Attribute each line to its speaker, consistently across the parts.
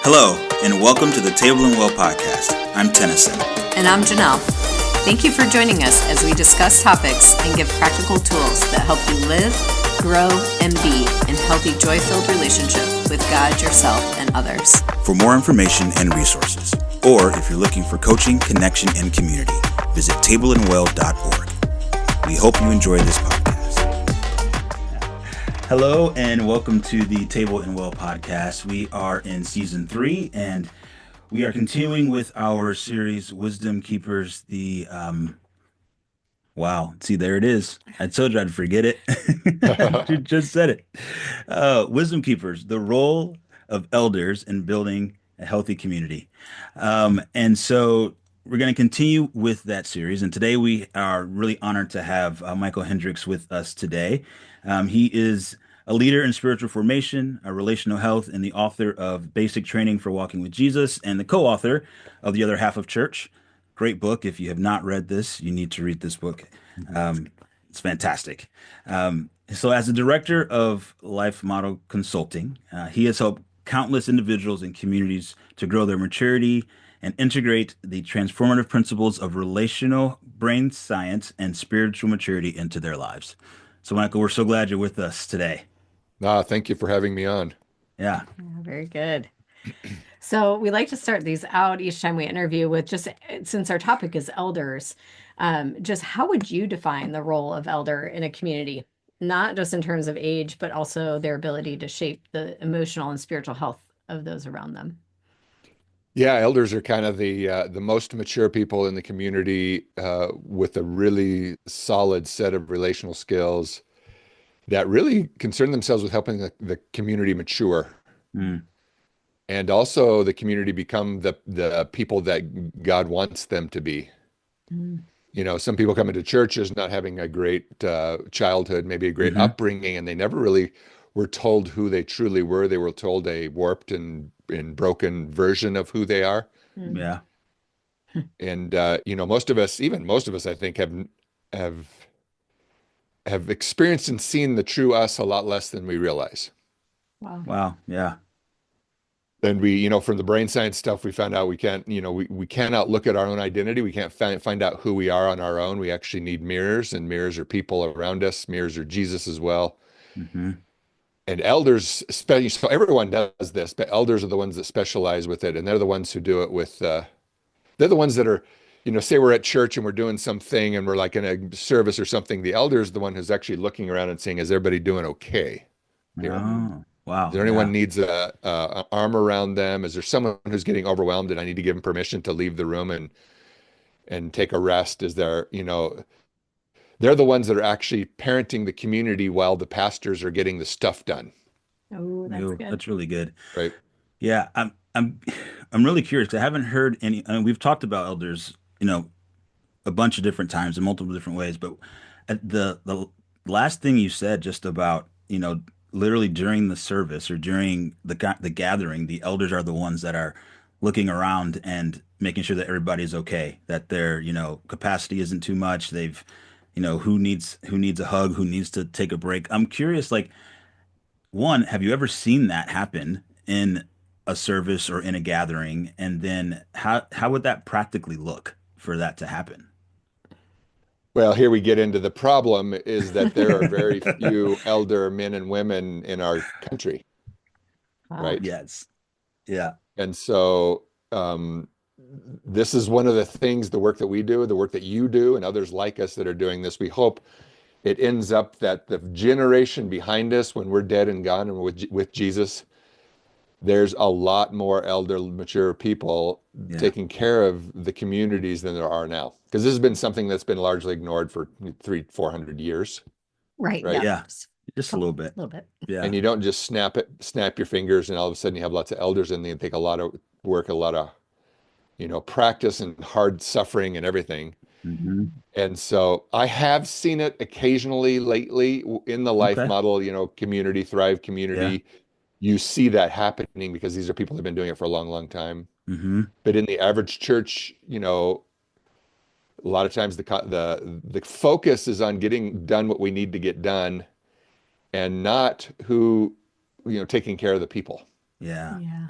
Speaker 1: Hello, and welcome to the Table and Well podcast. I'm Tennyson.
Speaker 2: And I'm Janelle. Thank you for joining us as we discuss topics and give practical tools that help you live, grow, and be in healthy, joy-filled relationship with God, yourself, and others.
Speaker 1: For more information and resources, or if you're looking for coaching, connection, and community, visit tableandwell.org. We hope you enjoy this podcast. Hello, and welcome to the Table and Well podcast. We are in season 3, and we are continuing with our series, Wisdom Keepers. Wow, see, there it is. I told you I'd forget it. You just said it. Wisdom Keepers, the role of elders in building a healthy community. And so we're going to continue with that series. And today we are really honored to have Michel Henricks with us today. He is a leader in spiritual formation, relational health, and the author of Basic Training for Walking with Jesus, and the co-author of The Other Half of Church. Great book. If you have not read this, you need to read this book. It's fantastic. So as the director of Life Model Consulting, he has helped countless individuals and communities to grow their maturity and integrate the transformative principles of relational brain science and spiritual maturity into their lives. So, Michel, we're so glad you're with us today.
Speaker 3: Thank you for having me on.
Speaker 1: Yeah.
Speaker 2: Very good. So we like to start these out each time we interview with, just since our topic is elders, just how would you define the role of elder in a community? Not just in terms of age, but also their ability to shape the emotional and spiritual health of those around them.
Speaker 3: Yeah, elders are kind of the most mature people in the community with a really solid set of relational skills that really concern themselves with helping the community mature. And also the community become the people that God wants them to be. You know, some people come into churches not having a great childhood, maybe a great upbringing, and they never really were told who they truly were. They were told a warped and broken version of who they are.
Speaker 1: Yeah.
Speaker 3: And you know, most of us, I think, have experienced and seen the true us a lot less than we realize.
Speaker 1: Wow. Yeah.
Speaker 3: And we, you know, from the brain science stuff, we found out we can't, you know, we cannot look at our own identity. We can't find out who we are on our own. We actually need mirrors, and mirrors are people around us. Mirrors are Jesus as well. And elders, so everyone does this, but elders are the ones that specialize with it. And they're the ones who do it with, they're the ones that are, you know, say we're at church and we're doing something and we're like in a service or something. The elder is the one who's actually looking around and saying, is everybody doing okay here?
Speaker 1: Oh, wow.
Speaker 3: Is there anyone needs an arm around them? Is there someone who's getting overwhelmed and I need to give them permission to leave the room and take a rest? Is there, you know, they're the ones that are actually parenting the community while the pastors are getting the stuff done.
Speaker 2: Oh, that's good.
Speaker 1: That's really good.
Speaker 3: Right.
Speaker 1: Yeah, I'm really curious. I haven't heard any. I mean, we've talked about elders, you know, a bunch of different times in multiple different ways, but at the last thing you said, just about, you know, literally during the service or during the gathering, the elders are the ones that are looking around and making sure that everybody's okay, that their, you know, capacity isn't too much. They've, you know, who needs a hug, who needs to take a break. I'm curious, like, one, have you ever seen that happen in a service or in a gathering? And then how would that practically look for that to happen?
Speaker 3: Well, here we get into the problem is that there are very few elder men and women in our country. Right?
Speaker 1: Yes. Yeah.
Speaker 3: And so this is one of the things, the work that we do, the work that you do, and others like us that are doing this. We hope it ends up that the generation behind us, when we're dead and gone and with Jesus, there's a lot more elder, mature people taking care of the communities than there are now. Because this has been something that's been largely ignored for 300-400 years.
Speaker 2: Right.
Speaker 1: Yeah. Just a little bit. Yeah.
Speaker 3: And you don't just snap your fingers, and all of a sudden you have lots of elders, and they take a lot of work, a lot of, you know, practice and hard suffering and everything. And so I have seen it occasionally lately in the life model, you know, community, Thrive community. You see that happening because these are people that have been doing it for a long, long time. But in the average church, you know, a lot of times the focus is on getting done what we need to get done, and not who, you know, taking care of the people.
Speaker 1: Yeah.
Speaker 2: Yeah.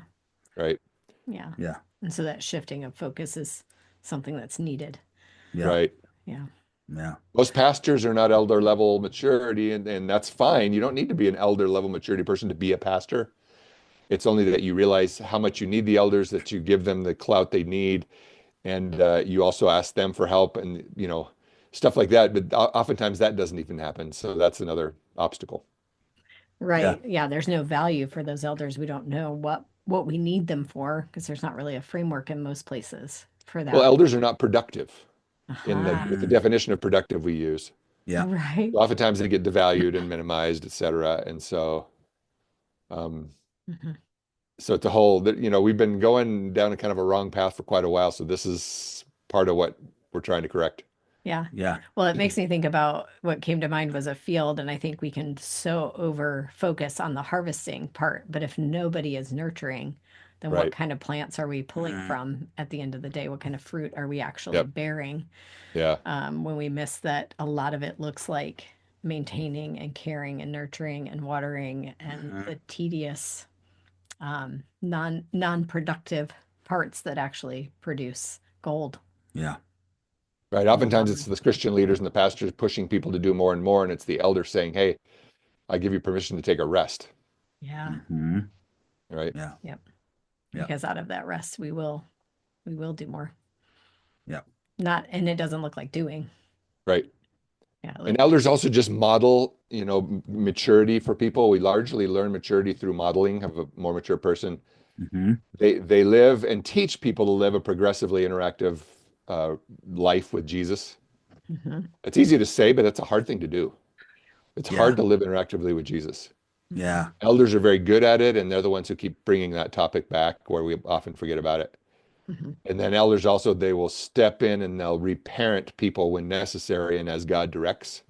Speaker 3: Right.
Speaker 2: Yeah.
Speaker 1: Yeah.
Speaker 2: And so that shifting of focus is something that's needed.
Speaker 1: Yeah.
Speaker 3: right?
Speaker 2: Yeah.
Speaker 1: Yeah.
Speaker 3: Most pastors are not elder level maturity, and that's fine. You don't need to be an elder level maturity person to be a pastor. It's only that you realize how much you need the elders, that you give them the clout they need, and you also ask them for help and stuff like that. But oftentimes that doesn't even happen. So that's another obstacle.
Speaker 1: Yeah.
Speaker 2: Right. Yeah. There's no value for those elders. We don't know what we need them for because there's not really a framework in most places for
Speaker 3: Well,
Speaker 2: that.
Speaker 3: elders are not productive in the
Speaker 2: Aha.
Speaker 3: with the
Speaker 1: Mm,
Speaker 3: definition of productive we use.
Speaker 1: yeah.
Speaker 2: Right.
Speaker 3: Oftentimes they get devalued and minimized, et cetera. And so, um,
Speaker 2: Mhm.
Speaker 3: so it's a whole that, we've been going down a kind of a wrong path for quite a while. So this is part of what we're trying to correct.
Speaker 2: Yeah.
Speaker 1: Yeah.
Speaker 2: Well, it makes me think about what came to mind was a field, and I think we can so over focus on the harvesting part. But if nobody is nurturing, then what
Speaker 3: Right.
Speaker 2: kind of plants are we pulling
Speaker 1: Mm,
Speaker 2: from at the end of the day? What kind of fruit are we actually
Speaker 3: Yep.
Speaker 2: bearing?
Speaker 3: Yeah.
Speaker 2: When we miss that, a lot of it looks like maintaining and caring and nurturing and watering and
Speaker 1: mhm.
Speaker 2: the tedious, non-productive parts that actually produce gold.
Speaker 1: Yeah.
Speaker 3: Right.
Speaker 2: And
Speaker 3: Oftentimes it's the Christian leaders and the pastors pushing people to do more and more. And it's the elders saying, hey, I give you permission to take a rest.
Speaker 2: yeah,
Speaker 1: Hmm.
Speaker 3: Right.
Speaker 1: Yeah.
Speaker 2: yep.
Speaker 1: Yeah.
Speaker 2: Because out of that rest, we will do more.
Speaker 1: Yeah.
Speaker 2: Not, and it doesn't look like doing.
Speaker 3: Right.
Speaker 2: Yeah,
Speaker 3: And
Speaker 2: like
Speaker 3: elders also just model, maturity for people. We largely learn maturity through modeling of a more mature person.
Speaker 1: Hmm.
Speaker 3: They live and teach people to live a progressively interactive life with Jesus.
Speaker 2: mhm,
Speaker 3: It's easy to say, but that's a hard thing to do. It's hard
Speaker 1: Yeah.
Speaker 3: to live interactively with Jesus.
Speaker 2: mhm,
Speaker 1: Yeah.
Speaker 3: Elders are very good at it, and they're the ones who keep bringing that topic back where we often forget about it.
Speaker 2: mhm.
Speaker 3: And then elders also, they will step in and they'll reparent people when necessary and as God directs.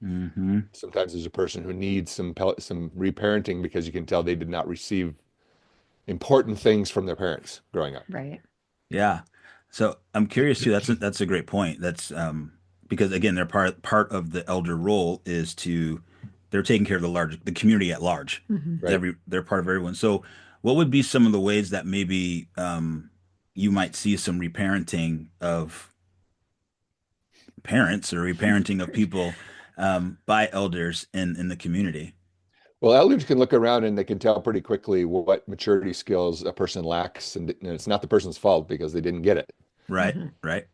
Speaker 1: Hmm.
Speaker 3: Sometimes there's a person who needs some reparenting because you can tell they did not receive important things from their parents growing up.
Speaker 2: Right.
Speaker 1: Yeah. So I'm curious too. That's a great point. That's because again, they're part of the elder role is to they're taking care of the community at large.
Speaker 2: Mhm.
Speaker 3: Right.
Speaker 1: They're part of everyone. So what would be some of the ways that maybe you might see some reparenting of parents or reparenting of people by elders in the community?
Speaker 3: Well, elders can look around and they can tell pretty quickly what maturity skills a person lacks, and it's not the person's fault because they didn't get it.
Speaker 1: Right.
Speaker 2: Mhm.
Speaker 1: Right.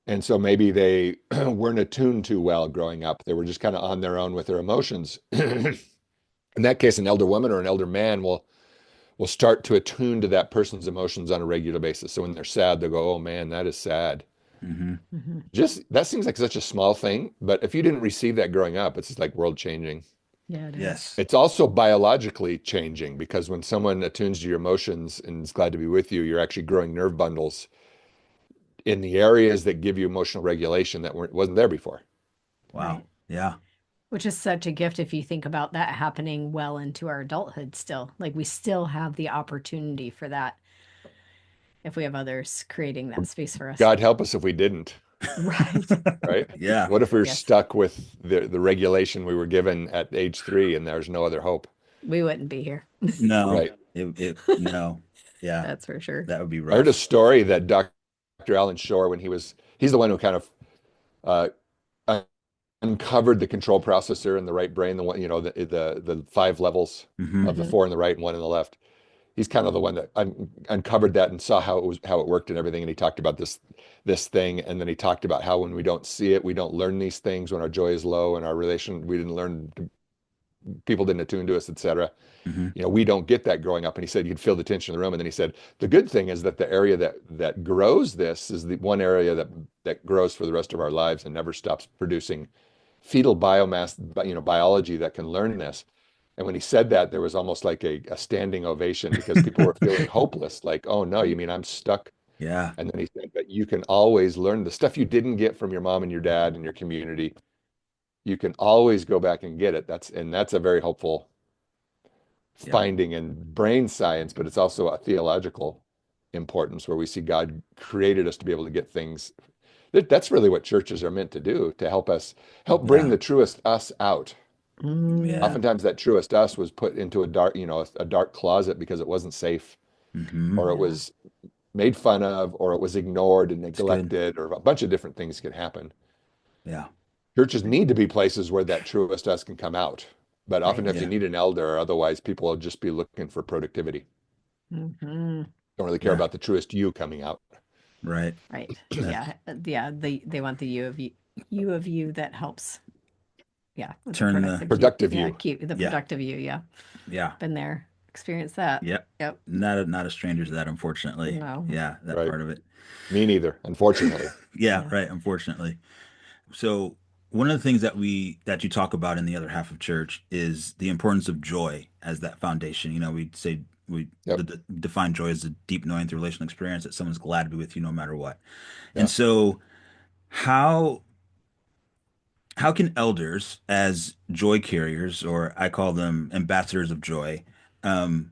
Speaker 3: And so maybe they weren't attuned too well growing up. They were just kind of on their own with their emotions. In that case, an elder woman or an elder man will start to attune to that person's emotions on a regular basis. So when they're sad, they'll go, "Oh man, that is sad."
Speaker 1: Hmm.
Speaker 2: Mhm.
Speaker 3: Just that seems like such a small thing, but if you didn't receive that growing up, it's just like world changing.
Speaker 2: Yeah, it is.
Speaker 1: Yes.
Speaker 3: It's also biologically changing because when someone attunes to your emotions and is glad to be with you, you're actually growing nerve bundles in the areas that give you emotional regulation that wasn't there before.
Speaker 1: Wow.
Speaker 2: Right.
Speaker 1: Yeah.
Speaker 2: Which is such a gift if you think about that happening well into our adulthood still. Like we still have the opportunity for that if we have others creating that space for us.
Speaker 3: God help us if we didn't,
Speaker 2: Right.
Speaker 3: right?
Speaker 1: Yeah.
Speaker 3: What if we were
Speaker 2: Yes.
Speaker 3: stuck with the regulation we were given at age 3 and there's no other hope?
Speaker 2: We wouldn't be here.
Speaker 1: No.
Speaker 3: Right.
Speaker 1: No. Yeah.
Speaker 2: That's for sure.
Speaker 1: That would be
Speaker 3: I heard a
Speaker 1: rough.
Speaker 3: story that Dr. Alan Shore, when he's the one who kind of uh, uncovered the control processor in the right brain, the one, the 5 levels
Speaker 1: Hmm.
Speaker 3: of the
Speaker 2: Hmm.
Speaker 3: 4 in the right and 1 in the left. He's kind of the one that uncovered that and saw how it worked and everything. And he talked about this thing, and then he talked about how when we don't see it, we don't learn these things. When our joy is low and our relation, we didn't learn, people didn't attune to us, etc.
Speaker 1: Hmm.
Speaker 3: We don't get that growing up. And he said you could feel the tension in the room. And then he said the good thing is that the area that grows this is the one area that grows for the rest of our lives and never stops producing fetal biomass, biology that can learn this. And when he said that, there was almost like a standing ovation because people were feeling hopeless, like, oh no, you mean I'm stuck?
Speaker 1: Yeah.
Speaker 3: And then he said, but you can always learn the stuff you didn't get from your mom and your dad and your community. You can always go back and get it. That's a very hopeful
Speaker 1: Yeah.
Speaker 3: finding in brain science, but it's also a theological importance where we see God created us to be able to get things. That's really what churches are meant to do, to help bring
Speaker 1: Yeah.
Speaker 3: the truest us out.
Speaker 2: Mm,
Speaker 1: Yeah.
Speaker 3: Oftentimes that truest us was put into a dark closet because it wasn't safe.
Speaker 1: Hmm.
Speaker 3: or it
Speaker 2: Yeah.
Speaker 3: was made fun of, or it was ignored and
Speaker 1: It's good.
Speaker 3: neglected, or a bunch of different things can happen.
Speaker 1: Yeah.
Speaker 3: Churches
Speaker 2: Right.
Speaker 3: need to be places where that truest us can come out. But
Speaker 2: Right.
Speaker 3: oftentimes you
Speaker 1: Yeah.
Speaker 3: need an elder, otherwise people will just be looking for productivity.
Speaker 2: Hmm.
Speaker 3: Don't really care
Speaker 1: Yeah.
Speaker 3: about the truest you coming out.
Speaker 1: Right.
Speaker 2: Right.
Speaker 1: That
Speaker 2: Yeah. Yeah. They want the you of you that helps. Yeah. With the
Speaker 1: turn the,
Speaker 2: productive you.
Speaker 3: Productive
Speaker 2: Yeah.
Speaker 3: you.
Speaker 2: Keep the
Speaker 1: yeah.
Speaker 2: productive you. Yeah.
Speaker 1: Yeah.
Speaker 2: Been there. Experienced that.
Speaker 1: Yep.
Speaker 2: Yep.
Speaker 1: Not a stranger to that, unfortunately.
Speaker 2: No.
Speaker 1: Yeah, that
Speaker 3: Right.
Speaker 1: part of it.
Speaker 3: Me neither, unfortunately.
Speaker 1: Yeah,
Speaker 2: Yeah.
Speaker 1: right, unfortunately. So one of the things that you talk about in the other half of church is the importance of joy as that foundation. We say
Speaker 3: Yep.
Speaker 1: define joy as a deep knowing through relational experience that someone's glad to be with you no matter what. And
Speaker 3: Yeah.
Speaker 1: so how how can elders as joy carriers, or I call them ambassadors of joy, um,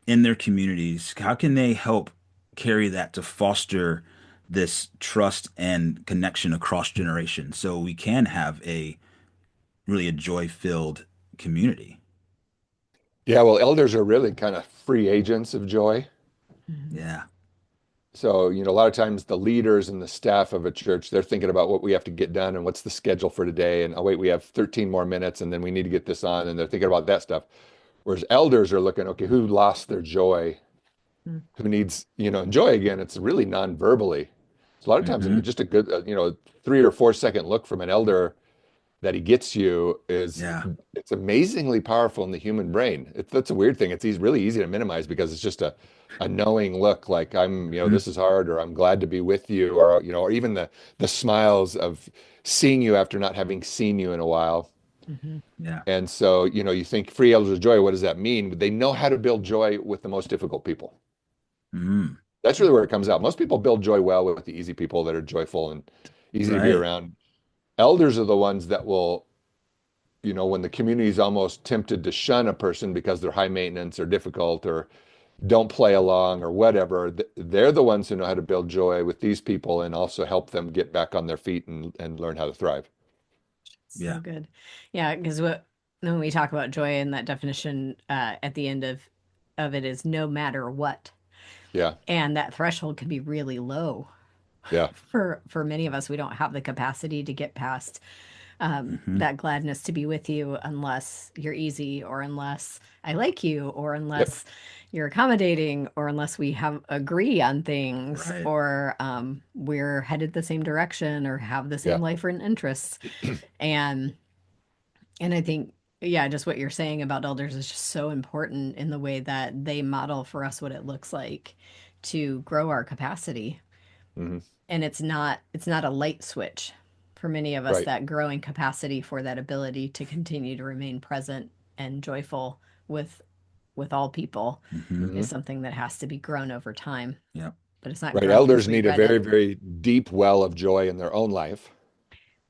Speaker 1: in their communities, how can they help carry that to foster this trust and connection across generations so we can have a joy-filled community?
Speaker 3: Yeah. Well, elders are really kind of free agents of joy.
Speaker 2: Mhm.
Speaker 1: Yeah.
Speaker 3: So, a lot of times the leaders and the staff of a church, they're thinking about what we have to get done and what's the schedule for today. And oh, wait, we have 13 more minutes and then we need to get this on. And they're thinking about that stuff. Whereas elders are looking, okay, who lost their joy? Who needs, joy again? It's really non-verbally. So a lot of times,
Speaker 1: Hmm.
Speaker 3: just a good, 3 or 4 second look from an elder that he gets you is
Speaker 1: Yeah.
Speaker 3: it's amazingly powerful in the human brain. That's a weird thing. It's really easy to minimize because it's just a knowing look, like
Speaker 1: Hmm.
Speaker 3: this is hard, or I'm glad to be with you, or or even the smiles of seeing you after not having seen you in a while.
Speaker 2: Mhm.
Speaker 1: Yeah.
Speaker 3: And so, you think free elders of joy, what does that mean? They know how to build joy with the most difficult people.
Speaker 1: Hmm.
Speaker 3: That's really where it comes out. Most people build joy well with the easy people that are joyful and easy to be
Speaker 1: Right.
Speaker 3: around. Elders are the ones that will, when the community is almost tempted to shun a person because they're high maintenance or difficult or don't play along or whatever, they're the ones who know how to build joy with these people and also help them get back on their feet and learn how to thrive.
Speaker 2: So
Speaker 1: Yeah.
Speaker 2: good. Yeah, because when we talk about joy and that definition at the end of it is no matter what.
Speaker 3: Yeah.
Speaker 2: And that threshold can be really low
Speaker 3: Yeah.
Speaker 2: for many of us. We don't have the capacity to get past
Speaker 1: Hmm.
Speaker 2: that gladness to be with you unless you're easy or unless I like you or
Speaker 3: Yep.
Speaker 2: unless you're accommodating or unless we have agree on things
Speaker 1: Right.
Speaker 2: or we're headed the same direction or have the same
Speaker 3: Yeah.
Speaker 2: life and interests. And I think, yeah, just what you're saying about elders is just so important in the way that they model for us what it looks like to grow our capacity.
Speaker 3: Hmm.
Speaker 2: And it's not a light switch for many of us.
Speaker 3: Right.
Speaker 2: That growing capacity for that ability to continue to remain present and joyful with all people
Speaker 1: Hmm.
Speaker 3: Hmm.
Speaker 2: is something that has to be grown over time.
Speaker 1: Yep.
Speaker 2: But it's not
Speaker 3: Right.
Speaker 2: grown because
Speaker 3: Elders
Speaker 2: we
Speaker 3: need a
Speaker 2: read
Speaker 3: very,
Speaker 2: it.
Speaker 3: very deep well of joy in their own life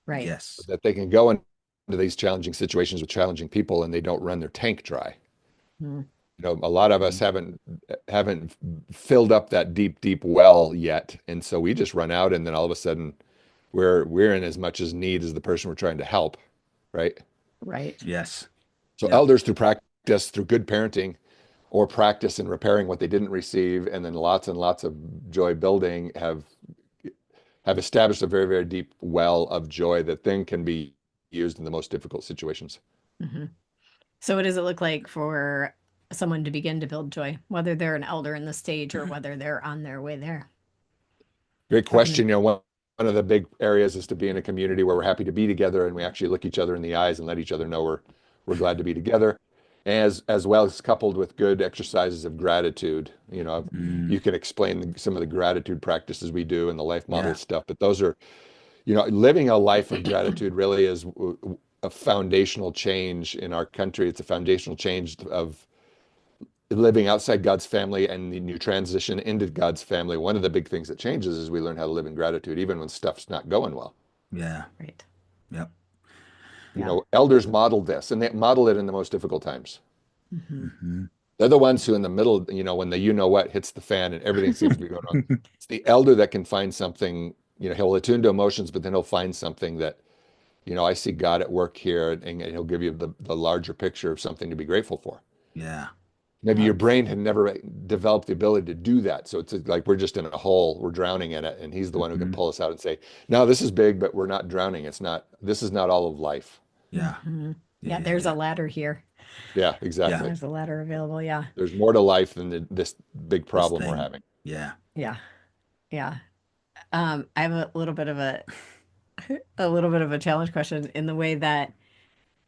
Speaker 2: Right.
Speaker 1: Yes.
Speaker 3: that they can go into these challenging situations with challenging people and they don't run their tank dry.
Speaker 2: Mm.
Speaker 3: A lot of us haven't filled up that deep, deep well yet, and so we just run out, and then all of a sudden we're in as much as need as the person we're trying to help, right?
Speaker 2: Right.
Speaker 1: Yes.
Speaker 3: So
Speaker 1: Yep.
Speaker 3: elders through practice, through good parenting, or practice in repairing what they didn't receive, and then lots and lots of joy building have established a very, very deep well of joy that then can be used in the most difficult situations.
Speaker 2: Hmm. So what does it look like for someone to begin to build joy, whether they're an elder in the stage or whether they're on their way there?
Speaker 3: Great
Speaker 2: How can they?
Speaker 3: question. One of the big areas is to be in a community where we're happy to be together and we actually look each other in the eyes and let each other know we're glad to be together. As well as coupled with good exercises of gratitude.
Speaker 1: Mm.
Speaker 3: You can explain some of the gratitude practices we do and the life model
Speaker 1: Yeah.
Speaker 3: stuff, but those are, living a life of gratitude really is a foundational change in our country. It's a foundational change of living outside God's family and the new transition into God's family. One of the big things that changes is we learn how to live in gratitude, even when stuff's not going well.
Speaker 1: Yeah.
Speaker 2: Right.
Speaker 1: Yep.
Speaker 2: Yeah.
Speaker 3: Elders model this and they model it in the most difficult times.
Speaker 2: Hmm.
Speaker 1: Hmm.
Speaker 3: They're the ones who in the middle, when the what hits the fan and everything seems to be going wrong. It's the elder that can find something, he'll attune to emotions, but then he'll find something that, I see God at work here, and he'll give you the larger picture of something to be grateful for.
Speaker 1: Yeah.
Speaker 3: Maybe your
Speaker 2: of,
Speaker 3: brain had never developed the ability to do that. So it's like we're just in a hole, we're drowning in it, and he's the one who can
Speaker 1: Hmm.
Speaker 3: pull us out and say, "No, this is big, but we're not drowning. It's not. This is not all of life."
Speaker 1: Yeah. Yeah.
Speaker 2: yeah,
Speaker 1: Yeah.
Speaker 2: there's a
Speaker 1: Yeah.
Speaker 2: ladder here.
Speaker 3: Yeah,
Speaker 1: Yeah.
Speaker 3: exactly.
Speaker 2: There's a ladder available. Yeah.
Speaker 3: There's more to life than this big
Speaker 1: This
Speaker 3: problem we're
Speaker 1: thing.
Speaker 3: having.
Speaker 1: Yeah.
Speaker 2: Yeah. Yeah. I have a little bit of a challenge question in the way that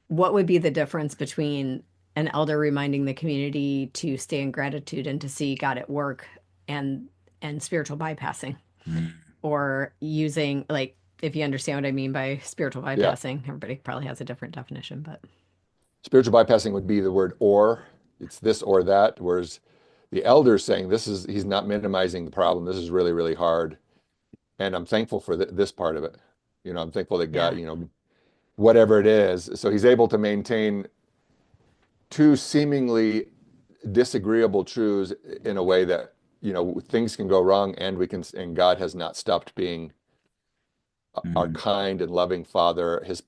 Speaker 2: what would be the difference between an elder reminding the community to stay in gratitude and to see God at work and spiritual bypassing,
Speaker 1: Mm.
Speaker 2: or using, like, if you understand what I mean by spiritual
Speaker 3: Yeah.
Speaker 2: bypassing, everybody probably has a different definition, but
Speaker 3: Spiritual bypassing would be the word or. It's this or that. Whereas the elder is saying he's not minimizing the problem. This is really, really hard. And I'm thankful for this part of it. I'm thankful that
Speaker 2: yeah,
Speaker 3: God, whatever it is. So he's able to maintain two seemingly disagreeable truths in a way that, things can go wrong and God has not stopped being our
Speaker 1: Mm.
Speaker 3: kind and loving father. His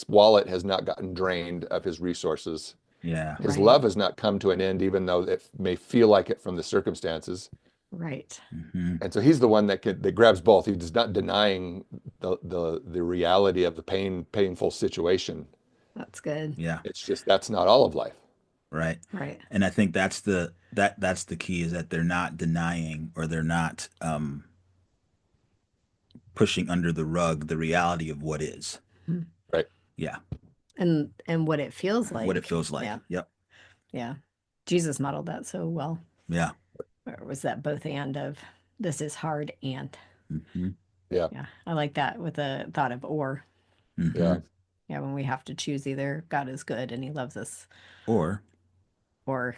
Speaker 3: wallet has not gotten drained of his resources.
Speaker 1: Yeah.
Speaker 3: His
Speaker 2: right,
Speaker 3: love has not come to an end, even though it may feel like it from the circumstances.
Speaker 2: right.
Speaker 3: And so he's the one that grabs both. He's not denying the reality of the painful situation.
Speaker 2: That's good.
Speaker 1: Yeah.
Speaker 3: It's just that's not all of life.
Speaker 1: Right.
Speaker 2: Right.
Speaker 1: And I think that's the key, is that they're not denying, or they're not pushing under the rug the reality of what is.
Speaker 2: Mhm.
Speaker 3: Right.
Speaker 1: Yeah.
Speaker 2: And what it feels
Speaker 1: What it
Speaker 2: like.
Speaker 1: feels like.
Speaker 2: Yeah.
Speaker 1: Yep.
Speaker 2: Yeah. Jesus modeled that so well.
Speaker 1: Yeah.
Speaker 2: Or was that both and of this is hard and
Speaker 1: Hmm.
Speaker 3: Yeah.
Speaker 2: yeah, I like that with the thought of or.
Speaker 3: Yeah.
Speaker 1: Hmm.
Speaker 2: Yeah, when we have to choose either God is good and he loves us,
Speaker 1: Or
Speaker 2: or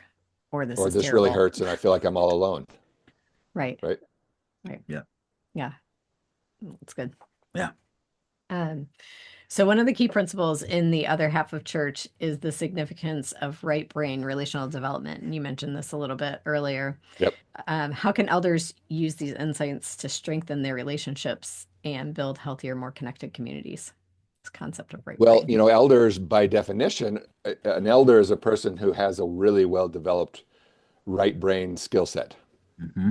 Speaker 2: this
Speaker 3: Or
Speaker 2: is
Speaker 3: this really
Speaker 2: terrible.
Speaker 3: hurts and I feel like I'm all alone.
Speaker 2: Right.
Speaker 3: Right.
Speaker 2: Right.
Speaker 1: yeah.
Speaker 2: Yeah. That's good.
Speaker 1: Yeah.
Speaker 2: Um, so one of the key principles in the other half of church is the significance of right brain relational development. And you mentioned this a little bit earlier.
Speaker 3: Yep.
Speaker 2: How can elders use these insights to strengthen their relationships and build healthier, more connected communities? This concept of right
Speaker 3: Well,
Speaker 2: brain.
Speaker 3: elders by definition, an elder is a person who has a really well developed right brain skill set.
Speaker 1: Hmm.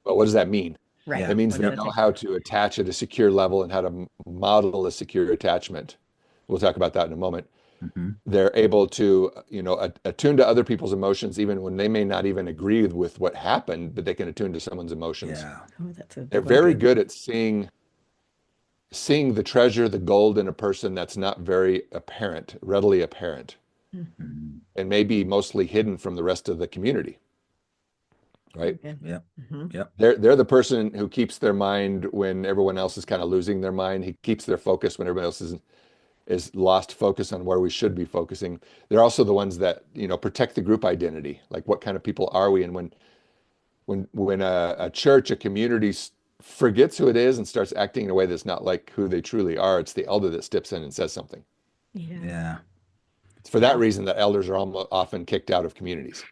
Speaker 3: But what does that mean?
Speaker 2: Right.
Speaker 3: It
Speaker 1: Yeah.
Speaker 3: means
Speaker 2: What
Speaker 3: they
Speaker 2: does that
Speaker 3: know
Speaker 2: take?
Speaker 3: how to attach at a secure level and how to model a secure attachment. We'll talk about that in a moment.
Speaker 1: Hmm.
Speaker 3: They're able to, attune to other people's emotions, even when they may not even agree with what happened, but they can attune to someone's emotions.
Speaker 1: Yeah.
Speaker 2: Oh, that's a
Speaker 3: They're
Speaker 2: good one.
Speaker 3: very good at seeing the treasure, the gold in a person that's not very apparent, readily apparent,
Speaker 2: Mhm.
Speaker 1: Hmm.
Speaker 3: and maybe mostly hidden from the rest of the community,
Speaker 2: Very
Speaker 3: right?
Speaker 2: good.
Speaker 1: Yep.
Speaker 2: Hmm.
Speaker 1: Yep.
Speaker 3: They're the person who keeps their mind when everyone else is kind of losing their mind. He keeps their focus when everybody else is lost focus on where we should be focusing. They're also the ones that, protect the group identity. Like what kind of people are we? And when a church, a community forgets who it is and starts acting in a way that's not like who they truly are, it's the elder that steps in and says something.
Speaker 2: Yeah.
Speaker 1: Yeah.
Speaker 3: It's for that
Speaker 2: Yeah.
Speaker 3: reason that elders are almost often kicked out of communities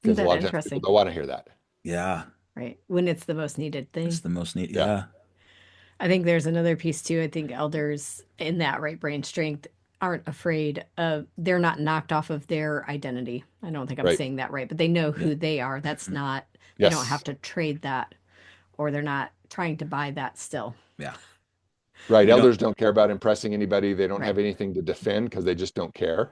Speaker 2: Isn't
Speaker 3: because a
Speaker 2: that
Speaker 3: lot of times people
Speaker 2: interesting?
Speaker 3: don't want to hear that.
Speaker 1: Yeah.
Speaker 2: Right. When it's the most needed
Speaker 1: It's
Speaker 2: thing.
Speaker 1: the most neat.
Speaker 3: Yeah,
Speaker 1: Yeah.
Speaker 2: I think there's another piece too. I think elders in that right brain strength aren't afraid of, they're not knocked off of their identity. I don't think I'm
Speaker 3: right.
Speaker 2: saying that right, but they know
Speaker 1: Yeah.
Speaker 2: who they are. That's
Speaker 1: Mhm.
Speaker 2: not, they don't have
Speaker 3: Yes,
Speaker 2: to trade that, or they're not trying to buy that still.
Speaker 1: Yeah.
Speaker 3: right.
Speaker 1: They don't.
Speaker 3: Elders don't care about impressing anybody. They don't
Speaker 2: Right.
Speaker 3: have anything to defend because they just don't care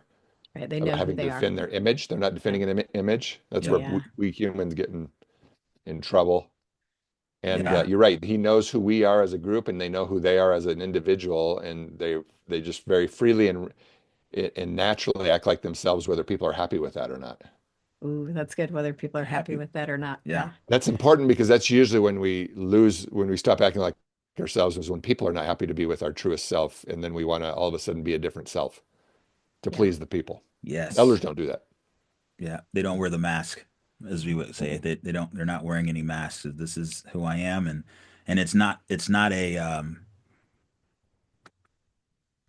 Speaker 2: Right. They
Speaker 3: about
Speaker 2: know who
Speaker 3: having to
Speaker 2: they are.
Speaker 3: defend their image. They're not
Speaker 2: Yep.
Speaker 3: defending an image. That's
Speaker 1: Yep.
Speaker 3: where
Speaker 2: Yeah.
Speaker 3: we humans get in trouble. And
Speaker 1: Yeah.
Speaker 3: you're right. He knows who we are as a group, and they know who they are as an individual, and they just very freely and naturally act like themselves, whether people are happy with that or not.
Speaker 2: Ooh, that's good. Whether people are happy
Speaker 1: Happy.
Speaker 2: with that or not.
Speaker 1: Yeah.
Speaker 2: Yeah.
Speaker 3: That's important because that's usually when we stop acting like ourselves, is when people are not happy to be with our truest self, and then we want to all of a sudden be a different self to
Speaker 2: Yeah.
Speaker 3: please the people.
Speaker 1: Yes.
Speaker 3: Elders don't do that.
Speaker 1: Yeah. They don't wear the mask, as we would say.
Speaker 3: Mhm.
Speaker 1: They don't. They're not wearing any masks. This is who I am, and it's not a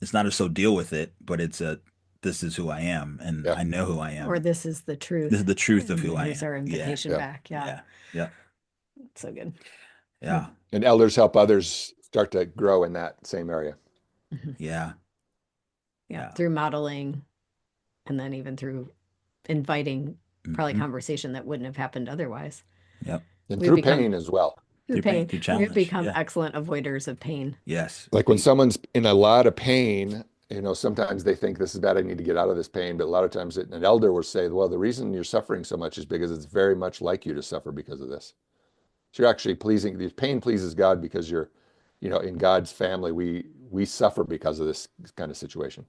Speaker 1: it's not a so deal with it, but it's a, this is who I am, and
Speaker 3: Yeah,
Speaker 1: I know who I
Speaker 2: Or
Speaker 1: am.
Speaker 2: this is the
Speaker 1: This is
Speaker 2: truth.
Speaker 1: the truth of
Speaker 2: And
Speaker 1: who I
Speaker 2: here's
Speaker 1: am.
Speaker 2: our
Speaker 1: Yeah.
Speaker 2: invitation
Speaker 3: yeah.
Speaker 2: back. Yeah.
Speaker 1: Yeah. Yeah.
Speaker 2: It's so good. Hmm.
Speaker 1: Yeah.
Speaker 3: And elders help others start to grow in that same area.
Speaker 2: Mhm.
Speaker 1: Yeah.
Speaker 2: Yeah.
Speaker 1: Yeah.
Speaker 2: Through modeling, and then even through inviting probably
Speaker 1: Mhm.
Speaker 2: conversation that wouldn't have happened otherwise.
Speaker 1: Yep.
Speaker 3: And
Speaker 2: We
Speaker 3: through
Speaker 2: become
Speaker 3: pain as well.
Speaker 2: through
Speaker 1: Through pain,
Speaker 2: pain.
Speaker 1: through
Speaker 2: We've
Speaker 1: challenge.
Speaker 2: become
Speaker 1: Yeah.
Speaker 2: excellent avoiders of pain.
Speaker 1: Yes.
Speaker 3: Like when someone's in a lot of pain, sometimes they think this is bad, I need to get out of this pain. But a lot of times an elder will say, well, the reason you're suffering so much is because it's very much like you to suffer because of this. So you're actually pleasing, the pain pleases God because you're, in God's family, we suffer because of this kind of situation.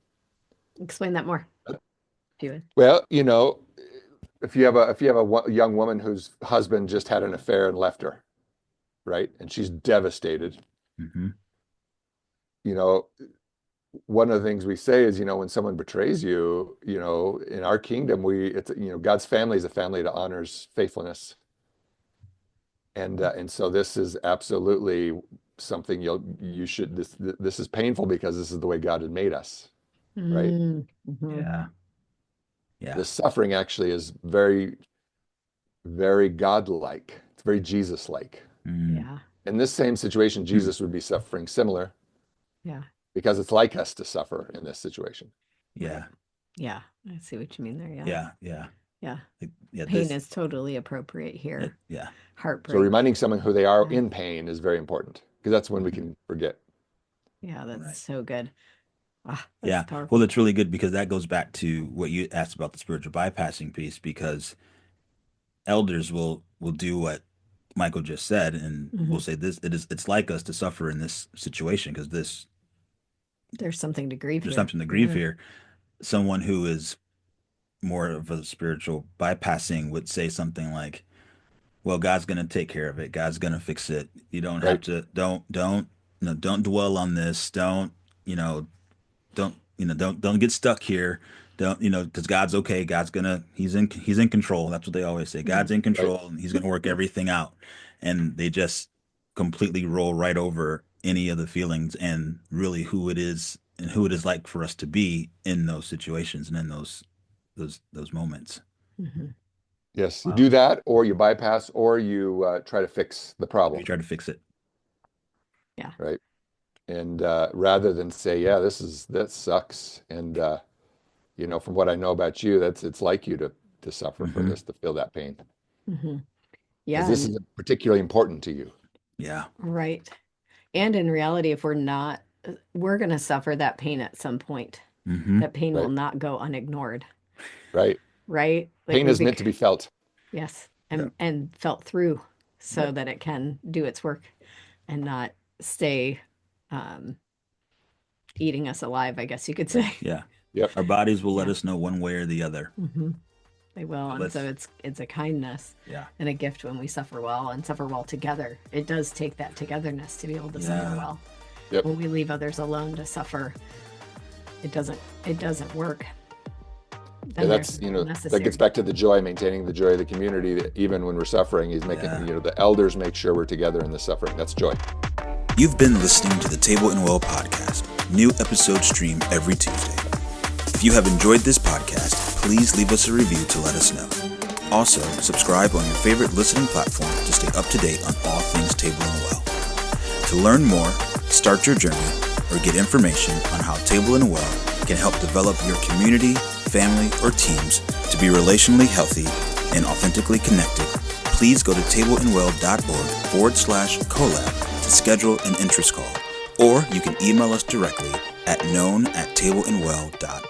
Speaker 2: Explain that more, if you would.
Speaker 3: Well, if you have a young woman whose husband just had an affair and left her, right? And she's devastated.
Speaker 1: Hmm.
Speaker 3: You know, one of the things we say is, when someone betrays you, in our kingdom, God's family is a family that honors faithfulness. And so this is absolutely something this is painful because this is the way God had made us, right?
Speaker 2: Mm-hmm.
Speaker 1: Yeah. Yeah.
Speaker 3: The suffering actually is very, very godlike. It's very Jesus-like.
Speaker 1: Mm.
Speaker 2: Yeah.
Speaker 3: In this same situation, Jesus would be suffering similar
Speaker 2: Yeah.
Speaker 3: because it's like us to suffer in this situation.
Speaker 1: Yeah.
Speaker 2: Yeah. I see what you mean there. Yeah.
Speaker 1: Yeah. Yeah.
Speaker 2: Yeah.
Speaker 1: Yeah.
Speaker 2: Pain is totally appropriate here.
Speaker 1: Yeah.
Speaker 3: So
Speaker 2: Heartbreak.
Speaker 3: reminding someone who they are
Speaker 2: Yeah.
Speaker 3: in pain is very important because that's when we can forget.
Speaker 2: Yeah, that's
Speaker 1: Right.
Speaker 2: so good. Ah, that's
Speaker 1: Yeah.
Speaker 2: powerful.
Speaker 1: Well, it's really good because that goes back to what you asked about the spiritual bypassing piece, because elders will do what Michael just said, and will
Speaker 2: Mhm.
Speaker 1: say it's like us to suffer in this situation because
Speaker 2: There's something to grieve
Speaker 1: there's
Speaker 2: here.
Speaker 1: something to grieve
Speaker 2: Yeah.
Speaker 1: here. Someone who is more of a spiritual bypassing would say something like, well, God's going to take care of it. God's going to fix it. You don't have
Speaker 3: Right.
Speaker 1: to, don't dwell on this. Don't get stuck here. Don't, because God's okay. He's in control. That's what they always say.
Speaker 2: Mhm.
Speaker 1: God's in
Speaker 3: Right.
Speaker 1: control and he's going to work everything out. And they just completely roll right over any of the feelings and really who it is and who it is like for us to be in those situations and in those moments.
Speaker 2: Mhm.
Speaker 3: Yes, you
Speaker 1: Wow.
Speaker 3: do that, or you bypass, or you try to fix the
Speaker 1: We
Speaker 3: problem,
Speaker 1: try to fix it.
Speaker 2: Yeah.
Speaker 3: right? And rather than say, "Yeah, that sucks," and from what I know about you, it's like you to suffer for
Speaker 1: Hmm.
Speaker 3: this, to feel that pain,
Speaker 2: Mhm.
Speaker 3: because
Speaker 2: Yeah,
Speaker 3: this is
Speaker 2: and
Speaker 3: particularly important to you,
Speaker 1: Yeah.
Speaker 2: right. And in reality, if we're not, we're going to suffer that pain at some point.
Speaker 1: Hmm.
Speaker 2: That pain will
Speaker 3: right?
Speaker 2: not go unignored,
Speaker 3: Right?
Speaker 2: right? Like
Speaker 3: Pain is meant to be felt.
Speaker 2: yes,
Speaker 1: Yeah.
Speaker 2: and felt through so
Speaker 1: Yep.
Speaker 2: that it can do its work and not stay um, eating us alive, I guess you could
Speaker 1: Right.
Speaker 2: say.
Speaker 1: Yeah.
Speaker 3: Yep.
Speaker 1: Our bodies will let
Speaker 2: Yeah.
Speaker 1: us know one way or the other.
Speaker 2: Hmm. They will,
Speaker 1: So
Speaker 2: and so
Speaker 1: let's,
Speaker 2: it's a kindness
Speaker 1: yeah.
Speaker 2: and a gift when we suffer well and suffer well together. It does take that togetherness to be able to suffer
Speaker 1: Yeah.
Speaker 2: well.
Speaker 3: Yep.
Speaker 2: When we leave others alone to suffer, it doesn't work.
Speaker 3: And
Speaker 2: Then
Speaker 3: that's,
Speaker 2: they're
Speaker 3: that
Speaker 2: necessary.
Speaker 3: gets back to the joy, maintaining the joy of the community, that even when we're suffering, he's making,
Speaker 1: Yeah.
Speaker 3: the elders make sure we're together in the suffering. That's joy.
Speaker 1: You've been listening to the Table and Well podcast. New episodes stream every Tuesday. If you have enjoyed this podcast, please leave us a review to let us know. Also, subscribe on your favorite listening platform to stay up to date on all things Table and Well. To learn more, start your journey, or get information on how Table and Well can help develop your community, family, or teams to be relationally healthy and authentically connected, please go to tableandwell.org/collab to schedule an interest call, or you can email us directly at known@tableandwell.org.